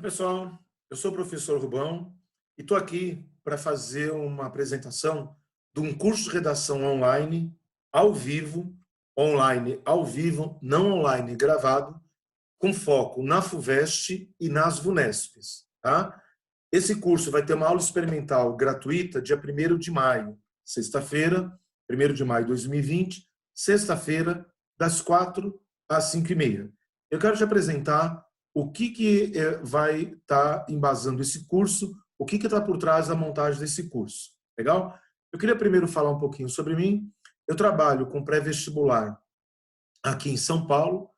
Oi, pessoal, eu sou o professor Rubão e estou aqui para fazer uma apresentação de um curso de redação online, ao vivo, não online, gravado, com foco na FUVEST e nas VUNESPs. Tá? Esse curso vai ter uma aula experimental gratuita dia 1º de maio, sexta-feira, 1º de maio de 2020, sexta-feira, das 4 às 5h30. Eu quero te apresentar o que vai estar embasando esse curso, o que está por trás da montagem desse curso. Legal? Eu queria primeiro falar um pouquinho sobre mim. Eu trabalho com pré-vestibular aqui em São Paulo,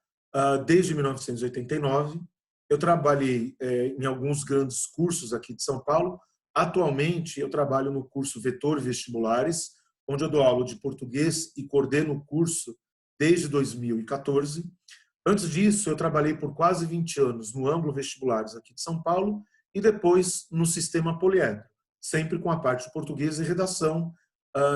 desde 1989. Eu trabalhei em alguns grandes cursos aqui de São Paulo. Atualmente, eu trabalho no curso Vetor Vestibulares, onde eu dou aula de português e coordeno o curso desde 2014. Antes disso, eu trabalhei por quase 20 anos no Ângulo Vestibulares aqui de São Paulo e depois no Sistema Poliedro, sempre com a parte de português e redação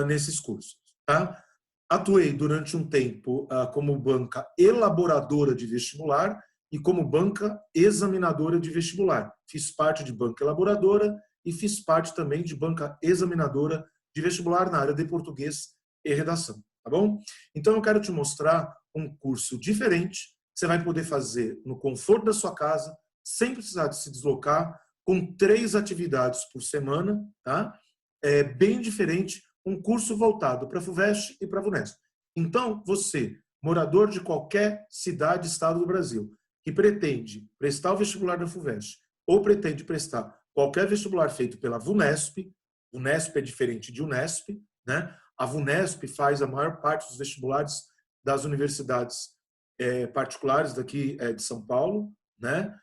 nesses cursos. Tá? Atuei durante um tempo como banca elaboradora de vestibular e como banca examinadora de vestibular. Fiz parte de banca elaboradora e fiz parte também de banca examinadora de vestibular na área de português e redação. Tá bom? Então, eu quero te mostrar um curso diferente, que você vai poder fazer no conforto da sua casa, sem precisar de se deslocar, com 3 atividades por semana, tá? É bem diferente, um curso voltado para a FUVEST e para a VUNESP. Então, você, morador de qualquer cidade, estado do Brasil, que pretende prestar o vestibular da FUVEST ou pretende prestar qualquer vestibular feito pela VUNESP, VUNESP é diferente de UNESP, né? A VUNESP faz a maior parte dos vestibulares das universidades particulares daqui de São Paulo, né?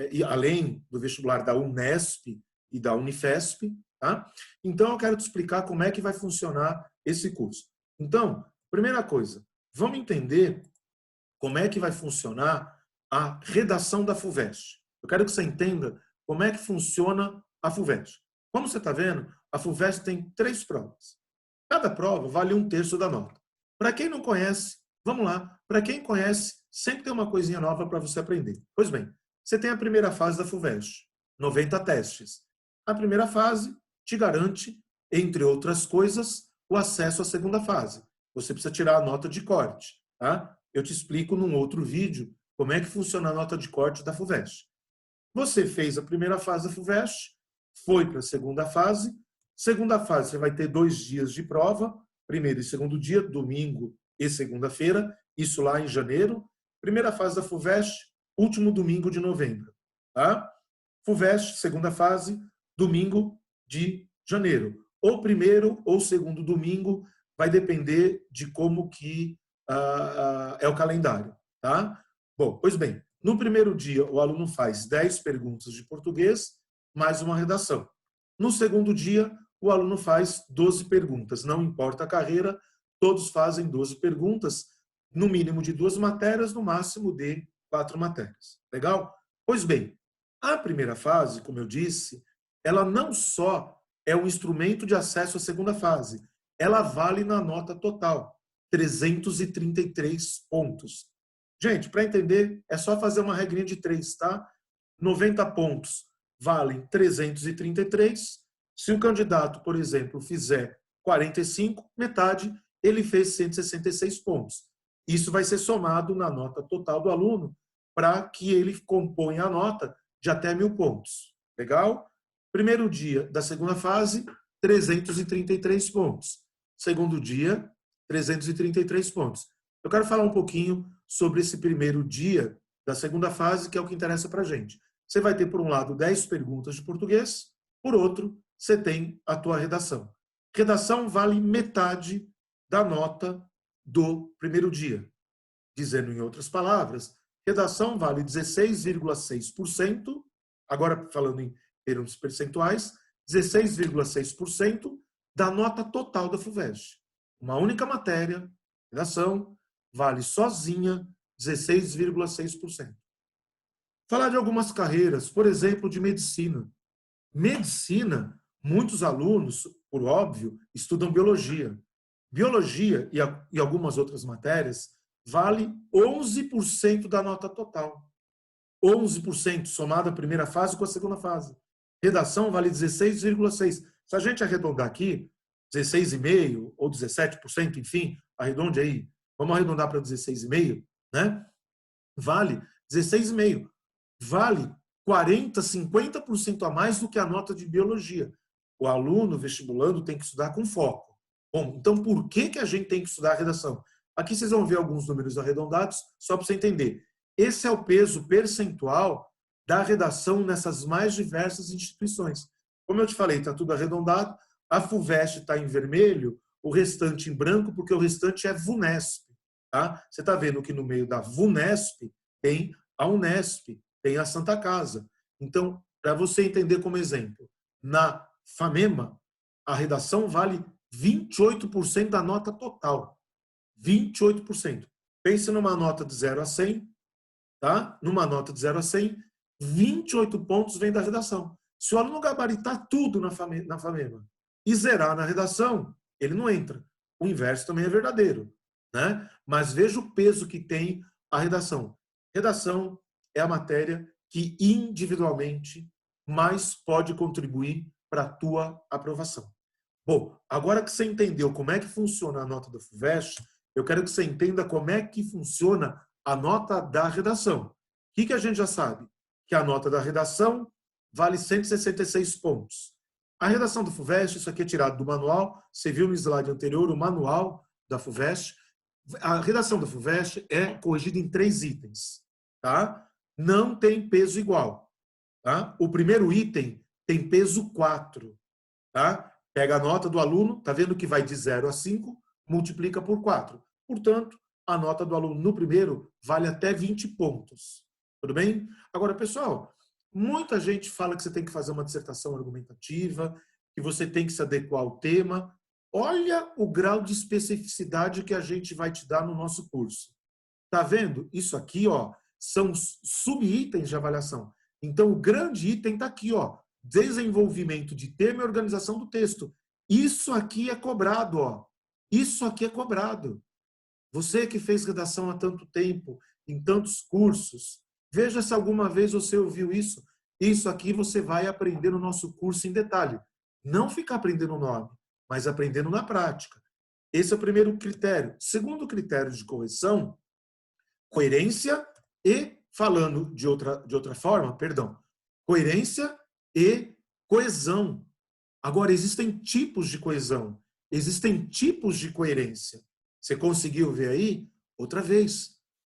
E além do vestibular da Unesp e da Unifesp. Tá? Então, eu quero te explicar como é que vai funcionar esse curso. Então, primeira coisa, vamos entender como é que vai funcionar a redação da FUVEST. Eu quero que você entenda como é que funciona a FUVEST. Como você está vendo, a FUVEST tem 3 provas. Cada prova vale 1/3 da nota. Para quem não conhece, vamos lá. Para quem conhece, sempre tem uma coisinha nova para você aprender. Pois bem, você tem a primeira fase da FUVEST, 90 testes. A primeira fase te garante, entre outras coisas, o acesso à segunda fase. Você precisa tirar a nota de corte. Tá? Eu te explico num outro vídeo como é que funciona a nota de corte da FUVEST. Você fez a primeira fase da FUVEST, foi para a segunda fase. Segunda fase, você vai ter 2 dias de prova, primeiro e segundo dia, domingo e segunda-feira, isso lá em janeiro. Primeira fase da FUVEST, último domingo de novembro. Tá? FUVEST, segunda fase, domingo de janeiro. Ou primeiro ou segundo domingo, vai depender de como que é o calendário. Tá? Bom, pois bem, no primeiro dia o aluno faz 10 perguntas de português, mais uma redação. No segundo dia, o aluno faz 12 perguntas. Não importa a carreira, todos fazem 12 perguntas, no mínimo de 2 matérias, no máximo de 4 matérias. Legal? Pois bem, a primeira fase, como eu disse, ela não só é um instrumento de acesso à segunda fase, ela vale na nota total, 333 pontos. Gente, para entender, é só fazer uma regrinha de 3, tá? 90 pontos valem 333. Se o candidato, por exemplo, fizer 45, metade, ele fez 166 pontos. Isso vai ser somado na nota total do aluno para que ele componha a nota de até 1.000 pontos. Legal? Primeiro dia da segunda fase, 333 pontos. Segundo dia, 333 pontos. Eu quero falar um pouquinho sobre esse primeiro dia da segunda fase, que é o que interessa para a gente. Você vai ter, por um lado, 10 perguntas de português, por outro, você tem a tua redação. Redação vale metade da nota do primeiro dia. Dizendo em outras palavras, redação vale 16,6%, agora falando em termos percentuais, 16,6% da nota total da FUVEST. Uma única matéria, redação, vale sozinha 16,6%. Falar de algumas carreiras, por exemplo, de medicina. Medicina, muitos alunos, por óbvio, estudam biologia. Biologia e algumas outras matérias vale 11% da nota total. 11% somado a primeira fase com a segunda fase. Redação vale 16,6%. Se a gente arredondar aqui, 16,5% ou 17%, enfim, arredonde aí, vamos arredondar para 16,5%, né? Vale 16,5%. Vale 40%, 50% a mais do que a nota de biologia. O aluno vestibulando tem que estudar com foco. Bom, então por que a gente tem que estudar a redação? Aqui vocês vão ver alguns números arredondados, só para você entender. Esse é o peso percentual da redação nessas mais diversas instituições. Como eu te falei, está tudo arredondado. A FUVEST está em vermelho, o restante em branco, porque o restante é VUNESP. Tá? Você está vendo que no meio da VUNESP tem a UNESP, tem a Santa Casa. Então, para você entender como exemplo, na FAMEMA, a redação vale 28% da nota total. 28%. Pense numa nota de 0 a 100, tá? Numa nota de 0 a 100, 28 pontos vem da redação. Se o aluno gabaritar tudo na FAMEMA e zerar na redação, ele não entra. O inverso também é verdadeiro, né? Mas veja o peso que tem a redação. Redação é a matéria que individualmente mais pode contribuir para a tua aprovação. Bom, agora que você entendeu como é que funciona a nota da FUVEST, eu quero que você entenda como é que funciona a nota da redação. O que a gente já sabe? Que a nota da redação vale 166 pontos. A redação do FUVEST, isso aqui é tirado do manual, você viu no slide anterior o manual da FUVEST. A redação da FUVEST é corrigida em 3 itens, tá? Não tem peso igual, tá? O primeiro item tem peso 4, tá? Pega a nota do aluno, tá vendo que vai de 0 a 5, multiplica por 4. Portanto, a nota do aluno no primeiro vale até 20 pontos. Tudo bem? Agora, pessoal, muita gente fala que você tem que fazer uma dissertação argumentativa, que você tem que se adequar ao tema. Olha o grau de especificidade que a gente vai te dar no nosso curso. Tá vendo? Isso aqui, ó, são subitens de avaliação. Então, o grande item está aqui, ó, desenvolvimento de tema e organização do texto. Isso aqui é cobrado, ó. Isso aqui é cobrado. Você que fez redação há tanto tempo, em tantos cursos, veja se alguma vez você ouviu isso. Isso aqui você vai aprender no nosso curso em detalhe. Não ficar aprendendo o nome, mas aprendendo na prática. Esse é o primeiro critério. Segundo critério de correção, coerência e, falando de outra forma, perdão, coerência e coesão. Agora, existem tipos de coesão, existem tipos de coerência. Você conseguiu ver aí? Outra vez.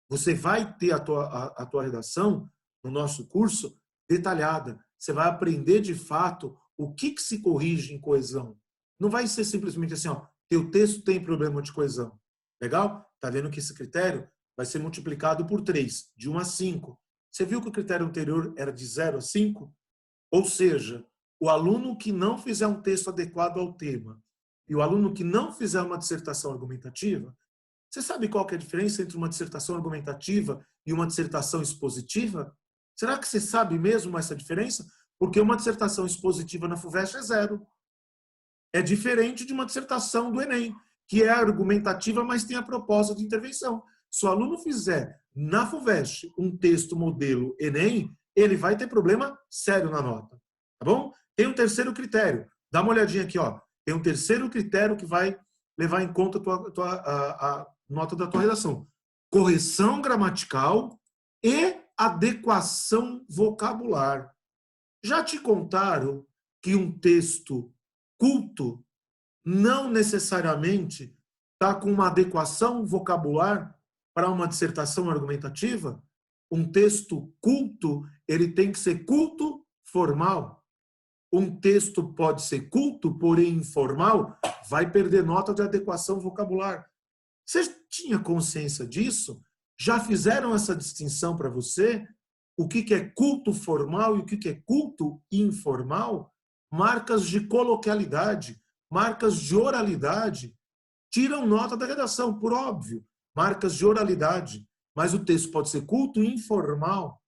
Você vai ter a tua redação no nosso curso detalhada. Você vai aprender de fato o que se corrige em coesão. Não vai ser simplesmente assim, ó, teu texto tem problema de coesão. Legal? Tá vendo que esse critério vai ser multiplicado por 3, de 1 a 5. Você viu que o critério anterior era de 0 a 5? Ou seja, o aluno que não fizer um texto adequado ao tema e o aluno que não fizer uma dissertação argumentativa, você sabe qual que é a diferença entre uma dissertação argumentativa e uma dissertação expositiva? Será que você sabe mesmo essa diferença? Porque uma dissertação expositiva na FUVEST é 0. É diferente de uma dissertação do Enem, que é argumentativa, mas tem a proposta de intervenção. Se o aluno fizer na FUVEST um texto modelo Enem, ele vai ter problema sério na nota. Tá bom? Tem um terceiro critério. Dá uma olhadinha aqui, ó. Tem um terceiro critério que vai levar em conta a nota da tua redação. Correção gramatical e adequação vocabular. Já te contaram que um texto culto não necessariamente está com uma adequação vocabular para uma dissertação argumentativa? Um texto culto, ele tem que ser culto formal. Um texto pode ser culto, porém informal, vai perder nota de adequação vocabular. Você tinha consciência disso? Já fizeram essa distinção para você? O que é culto formal e o que é culto informal? Marcas de coloquialidade, marcas de oralidade, tiram nota da redação, por óbvio. Marcas de oralidade, mas o texto pode ser culto informal.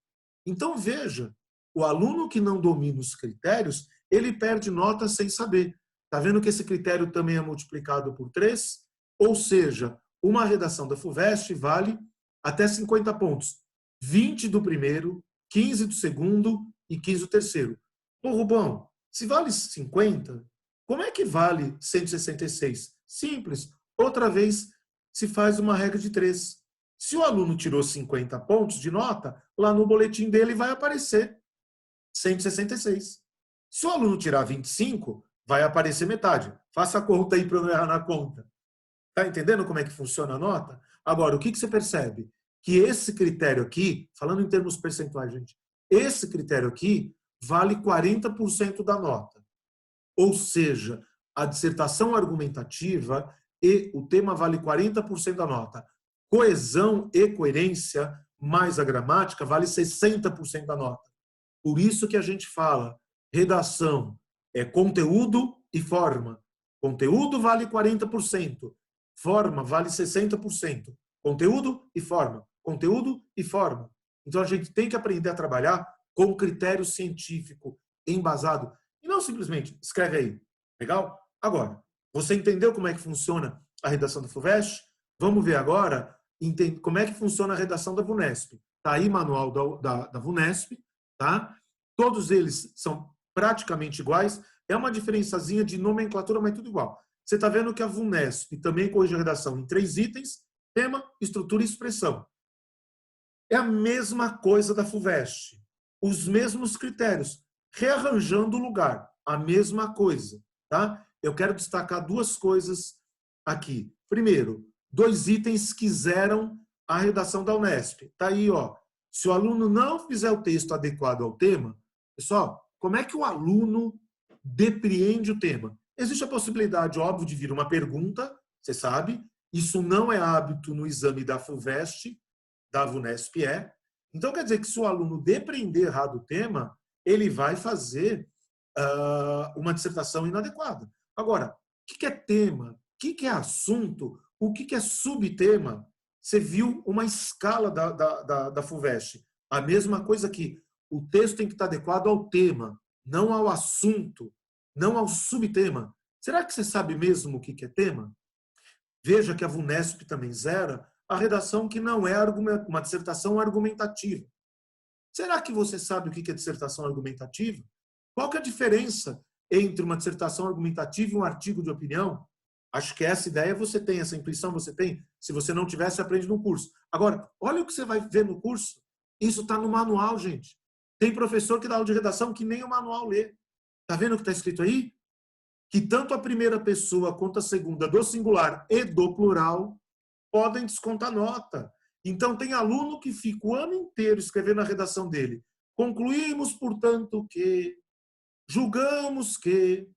Então, veja, o aluno que não domina os critérios, ele perde nota sem saber. Está vendo que esse critério também é multiplicado por 3? Ou seja, uma redação da FUVEST vale até 50 pontos. 20 do primeiro, 15 do segundo e 15 do terceiro. Ô, Rubão, se vale 50, como é que vale 166? Simples. Outra vez, se faz uma regra de 3. Se o aluno tirou 50 pontos de nota, lá no boletim dele vai aparecer 166. Se o aluno tirar 25, vai aparecer metade. Faça a conta aí para eu não errar na conta. Está entendendo como é que funciona a nota? Agora, o que você percebe? Que esse critério aqui, falando em termos percentuais, gente, esse critério aqui vale 40% da nota. Ou seja, a dissertação argumentativa e o tema vale 40% da nota. Coesão e coerência, mais a gramática, vale 60% da nota. Por isso que a gente fala, redação é conteúdo e forma. Conteúdo vale 40%, forma vale 60%. Conteúdo e forma. Conteúdo e forma. Então a gente tem que aprender a trabalhar com critério científico embasado. E não simplesmente escreve aí. Legal? Agora, você entendeu como é que funciona a redação da FUVEST? Vamos ver agora como é que funciona a redação da VUNESP. Está aí manual da VUNESP, tá? Todos eles são praticamente iguais. É uma diferençazinha de nomenclatura, mas tudo igual. Você está vendo que a VUNESP também corrige a redação em 3 itens: tema, estrutura e expressão. É a mesma coisa da FUVEST. Os mesmos critérios, rearranjando o lugar. A mesma coisa, tá? Eu quero destacar 2 coisas aqui. Primeiro, 2 itens que zeram a redação da Unesp. Está aí, ó. Se o aluno não fizer o texto adequado ao tema, pessoal, como é que o aluno depreende o tema? Existe a possibilidade, óbvio, de vir uma pergunta, você sabe, isso não é hábito no exame da FUVEST, da VUNESP é. Então, quer dizer que se o aluno depreender errado o tema, ele vai fazer uma dissertação inadequada. Agora, o que é tema? O que é assunto? O que é subtema? Você viu uma escala da FUVEST. A mesma coisa aqui. O texto tem que estar adequado ao tema, não ao assunto, não ao subtema. Será que você sabe mesmo o que é tema? Veja que a VUNESP também zera a redação que não é uma dissertação argumentativa. Será que você sabe o que é dissertação argumentativa? Qual que é a diferença entre uma dissertação argumentativa e um artigo de opinião? Acho que essa ideia você tem, essa intuição você tem. Se você não tiver, você aprende no curso. Agora, olha o que você vai ver no curso. Isso está no manual, gente. Tem professor que dá aula de redação que nem o manual lê. Está vendo o que está escrito aí? Que tanto a primeira pessoa quanto a segunda do singular e do plural podem descontar nota. Então, tem aluno que fica o ano inteiro escrevendo a redação dele. Concluímos, portanto, que, julgamos que,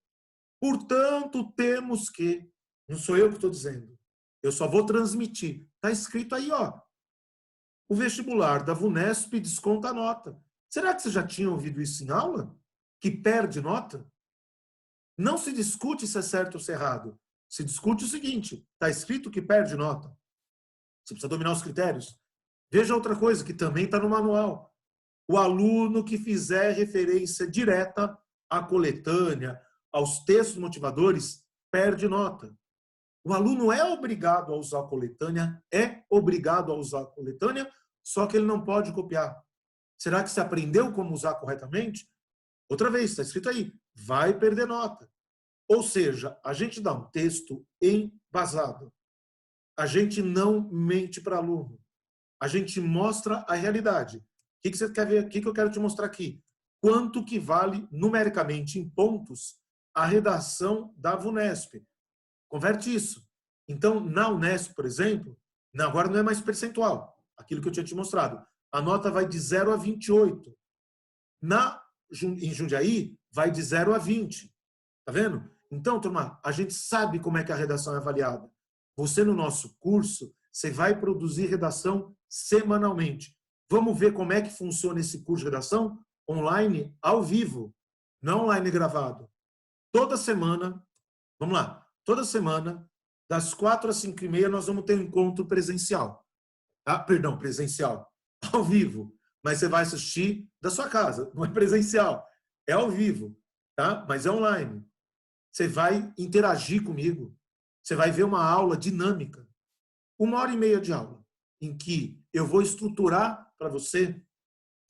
portanto, temos que. Não sou eu que estou dizendo. Eu só vou transmitir. Está escrito aí, ó. O vestibular da VUNESP desconta a nota. Será que você já tinha ouvido isso em aula? Que perde nota? Não se discute se é certo ou se é errado. Se discute o seguinte: está escrito que perde nota. Você precisa dominar os critérios. Veja outra coisa que também está no manual. O aluno que fizer referência direta à coletânea, aos textos motivadores, perde nota. O aluno é obrigado a usar a coletânea, só que ele não pode copiar. Será que você aprendeu como usar corretamente? Outra vez, está escrito aí, vai perder nota. Ou seja, a gente dá um texto embasado. A gente não mente para aluno. A gente mostra a realidade. O que você quer ver? O que eu quero te mostrar aqui? Quanto que vale numericamente em pontos a redação da VUNESP? Converte isso. Então, na Unesp, por exemplo, agora não é mais percentual, aquilo que eu tinha te mostrado. A nota vai de 0 a 28. Em Jundiaí, vai de 0 a 20. Tá vendo? Então, turma, a gente sabe como é que a redação é avaliada. Você, no nosso curso, você vai produzir redação semanalmente. Vamos ver como é que funciona esse curso de redação? Online, ao vivo, não online gravado. Toda semana, vamos lá, toda semana, das 4 às 5h30, nós vamos ter um encontro presencial. Perdão, presencial, ao vivo. Mas você vai assistir da sua casa, não é presencial, é ao vivo, tá? Mas é online. Você vai interagir comigo, você vai ver uma aula dinâmica, 1h30 de aula, em que eu vou estruturar para você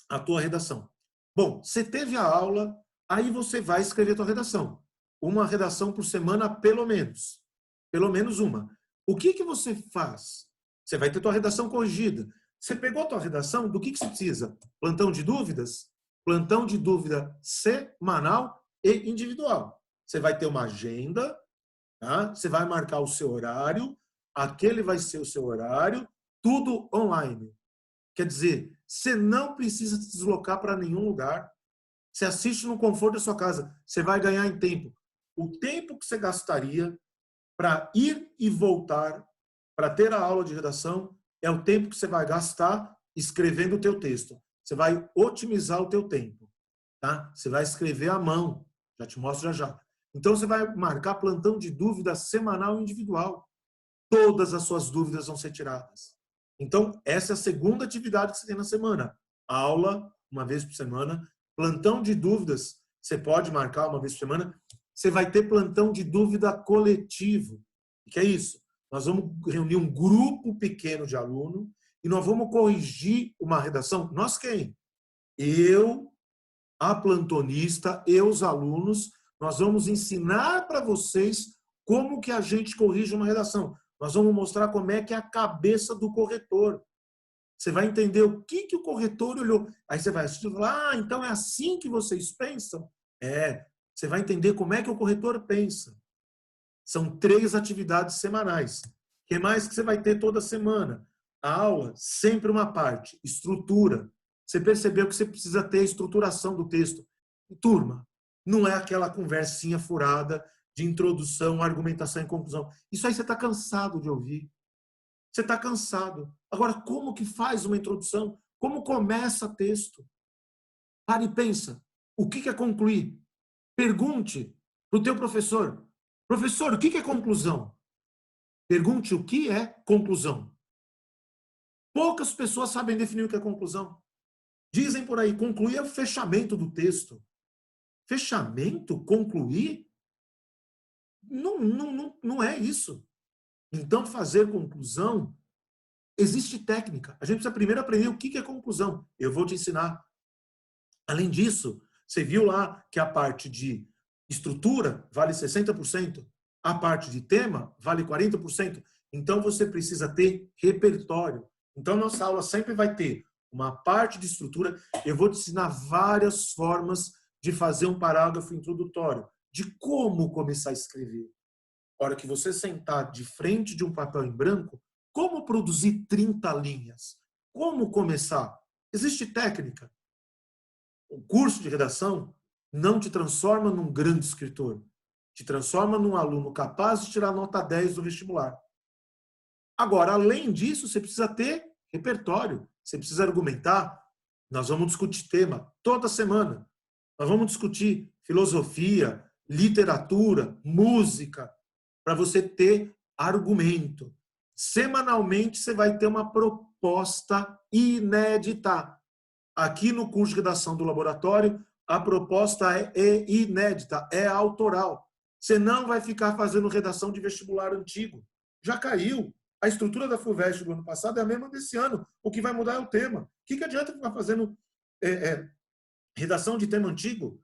a tua redação. Bom, você teve a aula, aí você vai escrever a tua redação. Uma redação por semana, pelo menos. Pelo menos uma. O que que você faz? Você vai ter tua redação corrigida. Você pegou a tua redação, do que você precisa? Plantão de dúvidas? Plantão de dúvida semanal e individual. Você vai ter uma agenda, tá? Você vai marcar o seu horário, aquele vai ser o seu horário, tudo online. Quer dizer, você não precisa se deslocar para nenhum lugar. Você assiste no conforto da sua casa. Você vai ganhar em tempo. O tempo que você gastaria para ir e voltar, para ter a aula de redação, é o tempo que você vai gastar escrevendo o teu texto. Você vai otimizar o teu tempo. Tá? Você vai escrever à mão. Já te mostro já já. Então, você vai marcar plantão de dúvida semanal e individual. Todas as suas dúvidas vão ser tiradas. Então, essa é a segunda atividade que você tem na semana. Aula, uma vez por semana. Plantão de dúvidas, você pode marcar uma vez por semana. Você vai ter plantão de dúvida coletivo. O que é isso? Nós vamos reunir um grupo pequeno de aluno e nós vamos corrigir uma redação. Nós quem? Eu, a plantonista e os alunos, nós vamos ensinar para vocês como que a gente corrige uma redação. Nós vamos mostrar como é que é a cabeça do corretor. Você vai entender o que o corretor olhou. Aí você vai assistir e falar, ah, então é assim que vocês pensam? É, você vai entender como é que o corretor pensa. São 3 atividades semanais. O que mais que você vai ter toda semana? A aula, sempre uma parte, estrutura. Você percebeu que você precisa ter a estruturação do texto. Turma, não é aquela conversinha furada de introdução, argumentação e conclusão. Isso aí você está cansado de ouvir. Você está cansado. Agora, como que faz uma introdução? Como começa texto? Para e pensa. O que é concluir? Pergunte para o teu professor. Professor, o que é conclusão? Pergunte o que é conclusão. Poucas pessoas sabem definir o que é conclusão. Dizem por aí, concluir é o fechamento do texto. Fechamento? Concluir? Não é isso. Então, fazer conclusão, existe técnica. A gente precisa primeiro aprender o que é conclusão. Eu vou te ensinar. Além disso, você viu lá que a parte de estrutura vale 60%, a parte de tema vale 40%. Então, você precisa ter repertório. Então, nossa aula sempre vai ter uma parte de estrutura. Eu vou te ensinar várias formas de fazer um parágrafo introdutório, de como começar a escrever. A hora que você sentar de frente de um papel em branco, como produzir 30 linhas? Como começar? Existe técnica. O curso de redação não te transforma num grande escritor. Te transforma num aluno capaz de tirar nota 10 do vestibular. Agora, além disso, você precisa ter repertório. Você precisa argumentar. Nós vamos discutir tema toda semana. Nós vamos discutir filosofia, literatura, música, para você ter argumento. Semanalmente, você vai ter uma proposta inédita. Aqui no curso de redação do laboratório, a proposta é inédita, é autoral. Você não vai ficar fazendo redação de vestibular antigo. Já caiu. A estrutura da FUVEST do ano passado é a mesma desse ano. O que vai mudar é o tema. O que adianta ficar fazendo redação de tema antigo?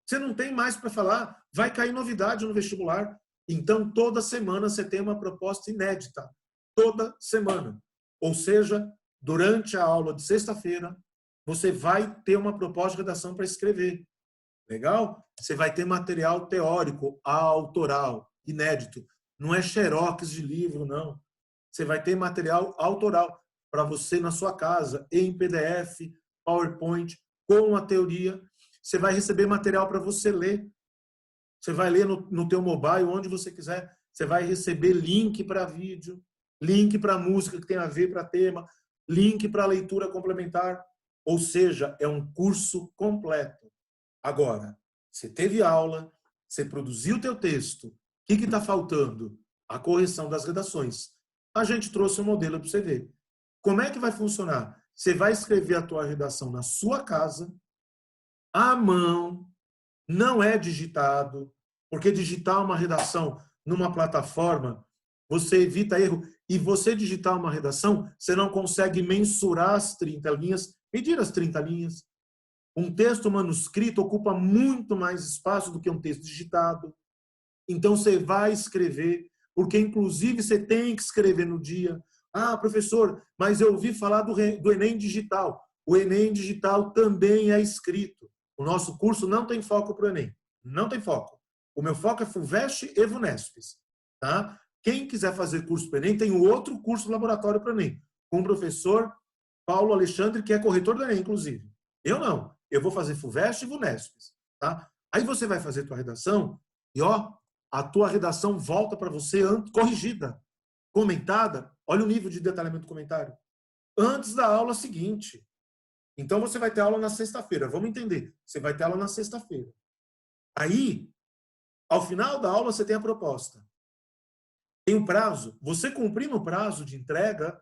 Você não tem mais para falar. Vai cair novidade no vestibular. Então, toda semana você tem uma proposta inédita. Toda semana. Ou seja, durante a aula de sexta-feira, você vai ter uma proposta de redação para escrever. Legal? Você vai ter material teórico, autoral, inédito. Não é xerox de livro, não. Você vai ter material autoral para você na sua casa, em PDF, PowerPoint, com a teoria. Você vai receber material para você ler. Você vai ler no teu mobile, onde você quiser. Você vai receber link para vídeo, link para música que tem a ver para tema, link para leitura complementar. Ou seja, é um curso completo. Agora, você teve aula, você produziu o teu texto. O que está faltando? A correção das redações. A gente trouxe um modelo para você ver. Como é que vai funcionar? Você vai escrever a tua redação na sua casa, à mão, não é digitado, porque digitar uma redação numa plataforma, você evita erro. E você digitar uma redação, você não consegue mensurar as 30 linhas Medir as 30 linhas. Um texto manuscrito ocupa muito mais espaço do que um texto digitado. Então, você vai escrever, porque, inclusive, você tem que escrever no dia. Ah, professor, mas eu ouvi falar do Enem Digital. O Enem Digital também é escrito. O nosso curso não tem foco para o Enem. Não tem foco. O meu foco é FUVEST e VUNESPs. Tá? Quem quiser fazer curso para o Enem, tem um outro curso laboratório para o Enem, com o professor Paulo Alexandre, que é corretor do Enem, inclusive. Eu não. Eu vou fazer FUVEST e VUNESPs. Tá? Aí você vai fazer a tua redação e, ó, a tua redação volta para você corrigida, comentada. Olha o nível de detalhamento do comentário. Antes da aula seguinte. Então, você vai ter aula na sexta-feira. Vamos entender. Você vai ter aula na sexta-feira. Aí, ao final da aula, você tem a proposta. Tem um prazo. Você cumprindo o prazo de entrega,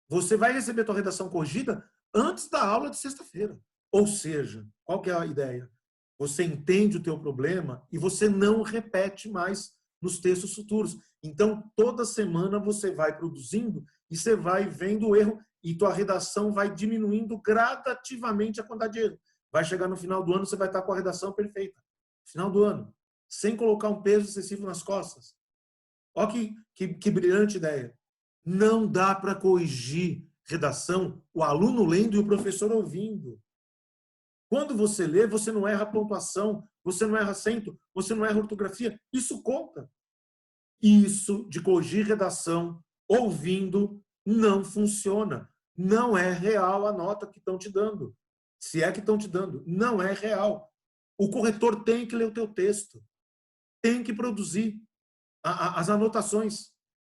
você vai receber a tua redação corrigida antes da aula de sexta-feira. Ou seja, qual que é a ideia? Você entende o teu problema e você não repete mais nos textos futuros. Então, toda semana você vai produzindo e você vai vendo o erro e tua redação vai diminuindo gradativamente a quantidade de erro. Vai chegar no final do ano, você vai estar com a redação perfeita. Final do ano. Sem colocar um peso excessivo nas costas. Olha que brilhante ideia. Não dá para corrigir redação, o aluno lendo e o professor ouvindo. Quando você lê, você não erra pontuação, você não erra acento, você não erra ortografia. Isso conta. Isso de corrigir redação ouvindo não funciona. Não é real a nota que estão te dando. Se é que estão te dando, não é real. O corretor tem que ler o teu texto. Tem que produzir as anotações.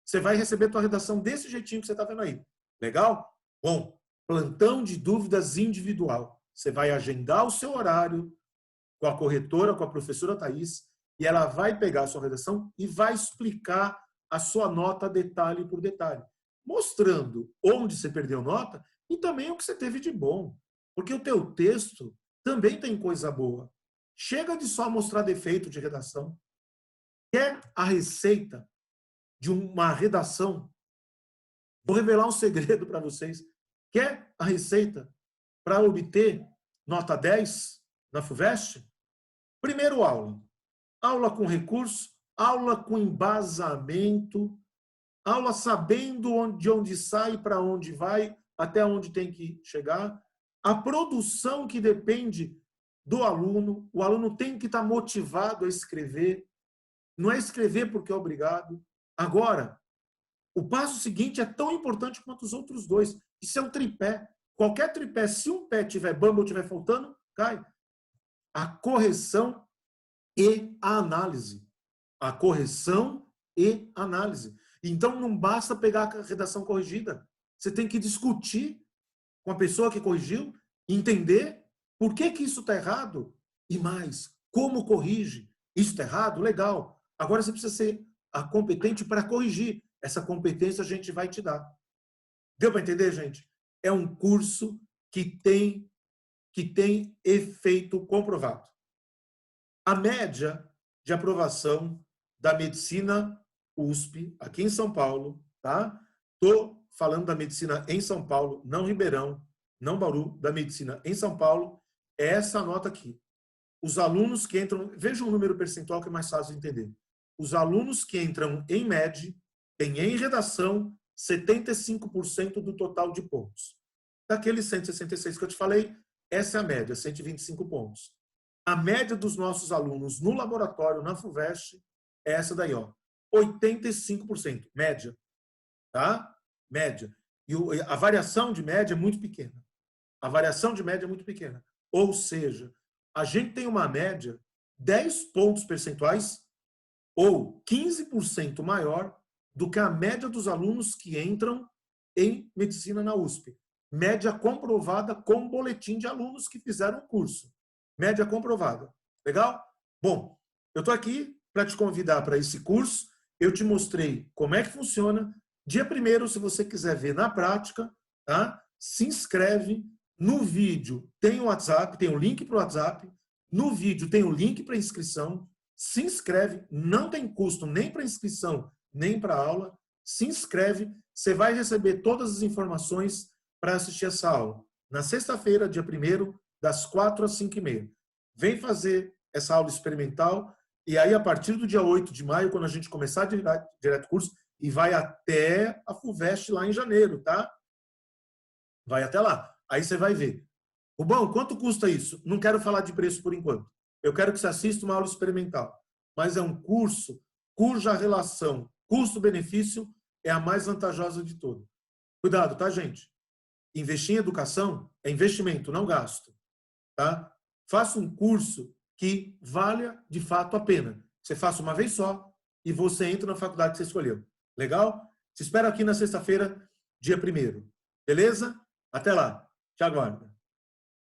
Você vai receber a tua redação desse jeitinho que você está vendo aí. Legal? Bom, plantão de dúvidas individual. Você vai agendar o seu horário com a corretora, com a professora Thaís, e ela vai pegar a sua redação e vai explicar a sua nota detalhe por detalhe, mostrando onde você perdeu nota e também o que você teve de bom. Porque o teu texto também tem coisa boa. Chega de só mostrar defeito de redação. Quer a receita de uma redação? Vou revelar um segredo para vocês. Quer a receita para obter nota 10 na FUVEST? Primeiro aula. Aula com recurso, aula com embasamento, aula sabendo de onde sai, para onde vai, até onde tem que chegar. A produção que depende do aluno. O aluno tem que estar motivado a escrever. Não é escrever porque é obrigado. Agora, o passo seguinte é tão importante quanto os outros dois. Isso é um tripé. Qualquer tripé, se um pé tiver bamba ou tiver faltando, cai. A correção e a análise. A correção e análise. Então, não basta pegar a redação corrigida. Você tem que discutir com a pessoa que corrigiu, entender por que isso está errado e mais, como corrige. Isso está errado? Legal. Agora você precisa ser competente para corrigir. Essa competência a gente vai te dar. Deu para entender, gente? É um curso que tem efeito comprovado. A média de aprovação da medicina USP, aqui em São Paulo, tá? Estou falando da medicina em São Paulo, não Ribeirão, não Bauru, da medicina em São Paulo, é essa nota aqui. Os alunos que entram, veja um número percentual que é mais fácil de entender. Os alunos que entram em MED têm em redação 75% do total de pontos. Daqueles 166 que eu te falei, essa é a média, 125 pontos. A média dos nossos alunos no laboratório, na FUVEST, é essa daí, ó, 85%, média, tá? Média. E a variação de média é muito pequena. A variação de média é muito pequena. Ou seja, a gente tem uma média 10 pontos percentuais ou 15% maior do que a média dos alunos que entram em medicina na USP. Média comprovada com boletim de alunos que fizeram o curso. Média comprovada. Legal? Bom, eu estou aqui para te convidar para esse curso. Eu te mostrei como é que funciona. Dia 1º, se você quiser ver na prática, tá? Se inscreve. No vídeo tem o WhatsApp, tem o link para o WhatsApp. No vídeo tem o link para inscrição. Se inscreve, não tem custo nem para inscrição, nem para aula. Se inscreve, você vai receber todas as informações para assistir essa aula. na sexta-feira, dia 1º, das 4 às 5h30. Vem fazer essa aula experimental e aí, a partir do dia 8 de maio, quando a gente começar direto curso, e vai até a FUVEST lá em janeiro, tá? Vai até lá. Aí você vai ver. Rubão, quanto custa isso? Não quero falar de preço por enquanto. Eu quero que você assista uma aula experimental. Mas é um curso cuja relação custo-benefício é a mais vantajosa de todas. Cuidado, tá, gente? Investir em educação é investimento, não gasto. Tá? Faça um curso que valha de fato a pena. Você faça uma vez só e você entra na faculdade que você escolheu. Legal? Te espero aqui na sexta-feira, dia 1º. Beleza? Até lá. Te aguardo.